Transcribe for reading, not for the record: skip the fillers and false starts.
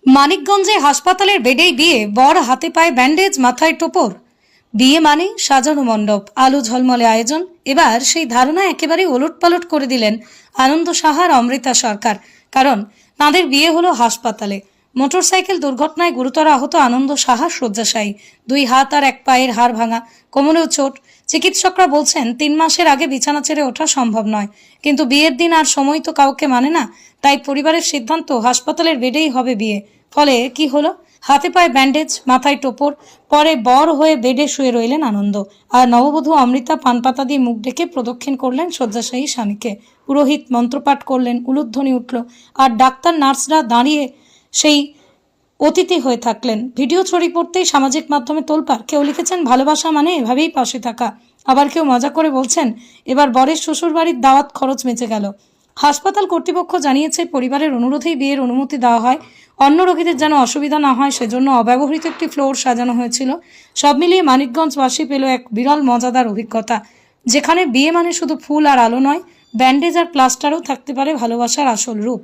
মানিকগঞ্জে হাসপাতালের বেডেই বিয়ে, বর হাতে পায়ে ব্যান্ডেজ, মাথায় টোপর। বিয়ে মানে সাজানো মণ্ডপ, আলো ঝলমলে আয়োজন। এবার সেই ধারণা একেবারে ওলটপালট করে দিলেন আনন্দ সাহার অমৃতা সরকার। কারণ তাঁদের বিয়ে হলো হাসপাতালে। মোটরসাইকেল দুর্ঘটনায় গুরুতর আহত আনন্দ সাহা শয্যাশায়ী, 2 হাত আর 1 পায়ের হাড় ভাঙা, কোমরেও চোট। চিকিৎসকরা বলছেন 3 মাসের আগে বিছানা ছেড়ে ওঠা সম্ভব নয়, কিন্তু বিয়ের দিন আর সময় তো কাউকে মানে না। তাই পরিবারের সিদ্ধান্ত হাসপাতালের বেডেই হবে বিয়ে। ফলে কি হলো? হাতে পায়ে ব্যান্ডেজ, মাথায় টোপর, পরে বর হয়ে বেডে শুয়ে রইলেন আনন্দ। আর নববধূ অমৃতা পানপাতা দিয়ে মুখ ঢেকে প্রদক্ষিণ করলেন শয্যাশায়ী স্বামীকে। পুরোহিত মন্ত্রপাঠ করলেন, উলুধ্বনি উঠল, আর ডাক্তার নার্সরা দাঁড়িয়ে সেই অতিথি হয়ে থাকলেন। ভিডিও ছড়িয়ে পড়তেই সামাজিক মাধ্যমে তোলপাড়। কেউ লিখেছেন ভালোবাসা মানে এভাবেই পাশে থাকা, আবার কেউ মজা করে বলছেন এবার বরের শ্বশুর বাড়ির দাওয়াত খরচ বেঁচে গেল। হাসপাতাল কর্তৃপক্ষ জানিয়েছে পরিবারের অনুরোধেই বিয়ের অনুমতি দেওয়া হয়। অন্য রোগীদের যেন অসুবিধা না হয় সেজন্য অব্যবহৃত একটি ফ্লোর সাজানো হয়েছিল। সব মিলিয়ে মানিকগঞ্জবাসী পেল এক বিরল মজাদার অভিজ্ঞতা, যেখানে বিয়ে মানে শুধু ফুল আর আলো নয়, ব্যান্ডেজ আর প্লাস্টারও থাকতে পারে ভালোবাসার আসল রূপ।